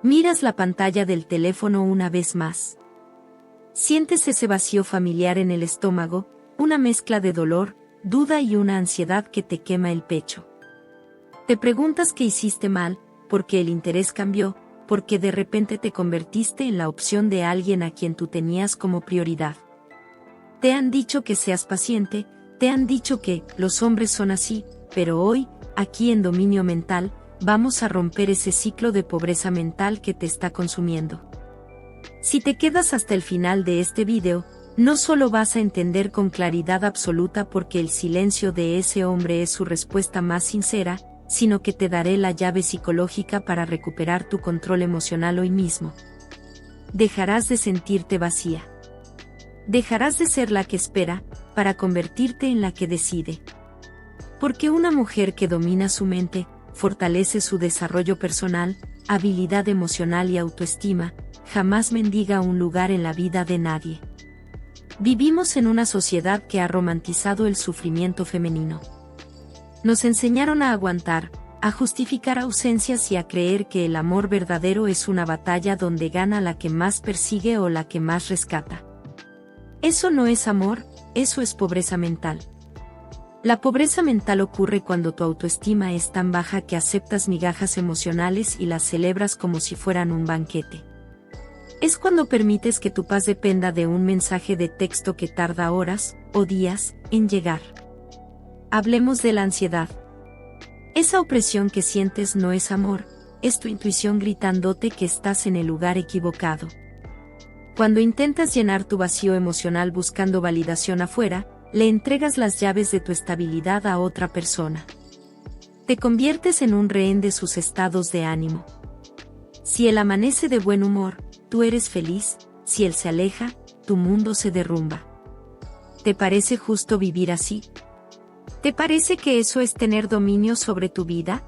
Miras la pantalla del teléfono una vez más. Sientes ese vacío familiar en el estómago, una mezcla de dolor, duda y una ansiedad que te quema el pecho. Te preguntas qué hiciste mal, por qué el interés cambió, porque de repente te convertiste en la opción de alguien a quien tú tenías como prioridad. Te han dicho que seas paciente, te han dicho que los hombres son así, pero hoy, aquí en Dominio Mental, vamos a romper ese ciclo de pobreza mental que te está consumiendo. Si te quedas hasta el final de este video, no solo vas a entender con claridad absoluta por qué el silencio de ese hombre es su respuesta más sincera, sino que te daré la llave psicológica para recuperar tu control emocional hoy mismo. Dejarás de sentirte vacía. Dejarás de ser la que espera, para convertirte en la que decide. Porque una mujer que domina su mente, fortalece su desarrollo personal, habilidad emocional y autoestima, jamás mendiga un lugar en la vida de nadie. Vivimos en una sociedad que ha romantizado el sufrimiento femenino. Nos enseñaron a aguantar, a justificar ausencias y a creer que el amor verdadero es una batalla donde gana la que más persigue o la que más rescata. Eso no es amor, eso es pobreza mental. La pobreza mental ocurre cuando tu autoestima es tan baja que aceptas migajas emocionales y las celebras como si fueran un banquete. Es cuando permites que tu paz dependa de un mensaje de texto que tarda horas, o días, en llegar. Hablemos de la ansiedad. Esa opresión que sientes no es amor, es tu intuición gritándote que estás en el lugar equivocado. Cuando intentas llenar tu vacío emocional buscando validación afuera, le entregas las llaves de tu estabilidad a otra persona. Te conviertes en un rehén de sus estados de ánimo. Si él amanece de buen humor, tú eres feliz, si él se aleja, tu mundo se derrumba. ¿Te parece justo vivir así? ¿Te parece que eso es tener dominio sobre tu vida?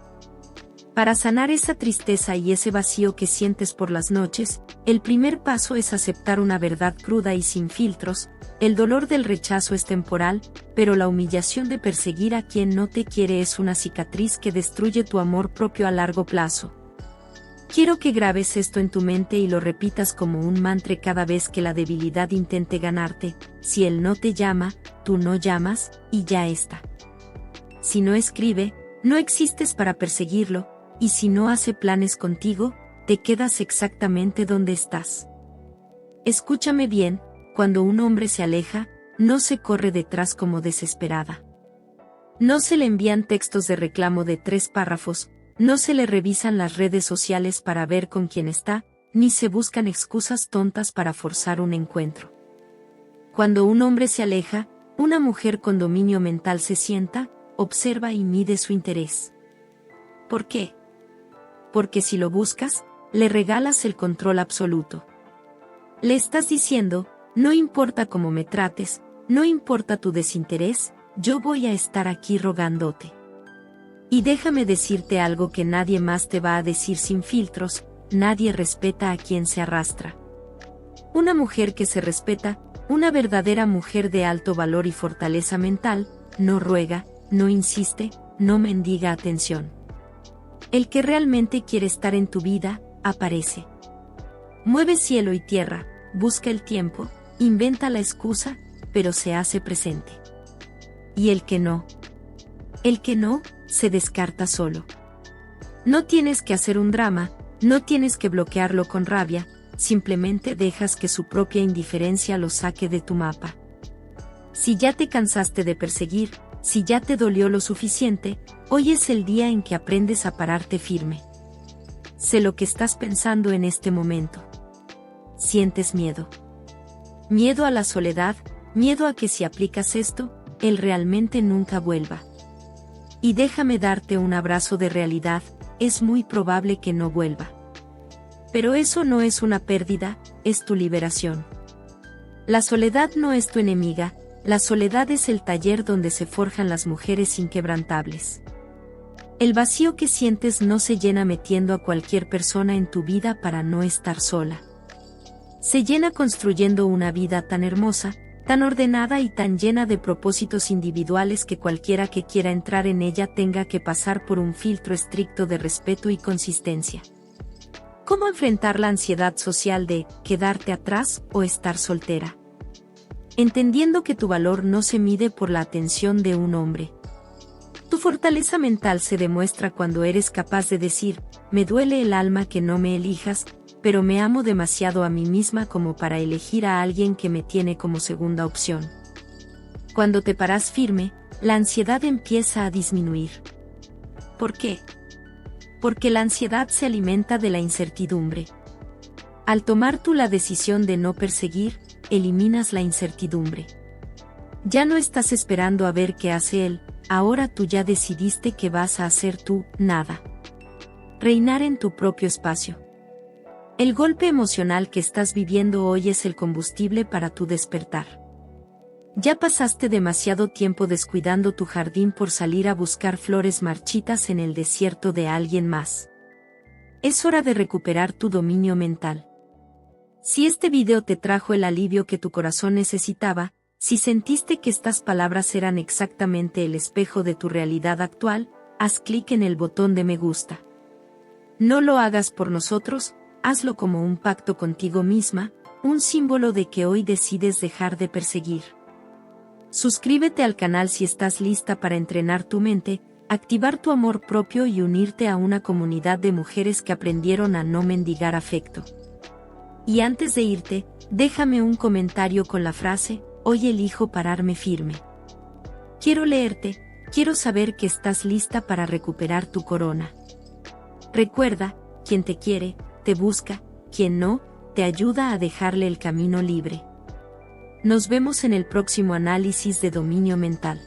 Para sanar esa tristeza y ese vacío que sientes por las noches, el primer paso es aceptar una verdad cruda y sin filtros. El dolor del rechazo es temporal, pero la humillación de perseguir a quien no te quiere es una cicatriz que destruye tu amor propio a largo plazo. Quiero que grabes esto en tu mente y lo repitas como un mantra cada vez que la debilidad intente ganarte. Si él no te llama, tú no llamas, y ya está. Si no escribe, no existes para perseguirlo, y si no hace planes contigo, te quedas exactamente donde estás. Escúchame bien, cuando un hombre se aleja, no se corre detrás como desesperada. No se le envían textos de reclamo de 3 párrafos, no se le revisan las redes sociales para ver con quién está, ni se buscan excusas tontas para forzar un encuentro. Cuando un hombre se aleja, una mujer con dominio mental se sienta, observa y mide su interés. ¿Por qué? Porque si lo buscas, le regalas el control absoluto. Le estás diciendo, no importa cómo me trates, no importa tu desinterés, yo voy a estar aquí rogándote. Y déjame decirte algo que nadie más te va a decir sin filtros, nadie respeta a quien se arrastra. Una mujer que se respeta, una verdadera mujer de alto valor y fortaleza mental, no ruega, no insiste, no mendiga atención. El que realmente quiere estar en tu vida, aparece. Mueve cielo y tierra, busca el tiempo, inventa la excusa, pero se hace presente. Y el que no, se descarta solo. No tienes que hacer un drama, no tienes que bloquearlo con rabia, simplemente dejas que su propia indiferencia lo saque de tu mapa. Si ya te cansaste de perseguir, si ya te dolió lo suficiente, hoy es el día en que aprendes a pararte firme. Sé lo que estás pensando en este momento. Sientes miedo. Miedo a la soledad, miedo a que si aplicas esto, él realmente nunca vuelva. Y déjame darte un abrazo de realidad, es muy probable que no vuelva. Pero eso no es una pérdida, es tu liberación. La soledad no es tu enemiga, la soledad es el taller donde se forjan las mujeres inquebrantables. El vacío que sientes no se llena metiendo a cualquier persona en tu vida para no estar sola. Se llena construyendo una vida tan hermosa, tan ordenada y tan llena de propósitos individuales que cualquiera que quiera entrar en ella tenga que pasar por un filtro estricto de respeto y consistencia. ¿Cómo enfrentar la ansiedad social de quedarte atrás o estar soltera? Entendiendo que tu valor no se mide por la atención de un hombre. Tu fortaleza mental se demuestra cuando eres capaz de decir, me duele el alma que no me elijas, pero me amo demasiado a mí misma como para elegir a alguien que me tiene como segunda opción. Cuando te paras firme, la ansiedad empieza a disminuir. ¿Por qué? Porque la ansiedad se alimenta de la incertidumbre. Al tomar tú la decisión de no perseguir, eliminas la incertidumbre. Ya no estás esperando a ver qué hace él, ahora tú ya decidiste que vas a hacer tú, nada. Reinar en tu propio espacio. El golpe emocional que estás viviendo hoy es el combustible para tu despertar. Ya pasaste demasiado tiempo descuidando tu jardín por salir a buscar flores marchitas en el desierto de alguien más. Es hora de recuperar tu dominio mental. Si este video te trajo el alivio que tu corazón necesitaba, si sentiste que estas palabras eran exactamente el espejo de tu realidad actual, haz clic en el botón de me gusta. No lo hagas por nosotros, hazlo como un pacto contigo misma, un símbolo de que hoy decides dejar de perseguir. Suscríbete al canal si estás lista para entrenar tu mente, activar tu amor propio y unirte a una comunidad de mujeres que aprendieron a no mendigar afecto. Y antes de irte, déjame un comentario con la frase, hoy elijo pararme firme. Quiero leerte, quiero saber que estás lista para recuperar tu corona. Recuerda, quien te quiere, te busca, quien no, te ayuda a dejarle el camino libre. Nos vemos en el próximo análisis de dominio mental.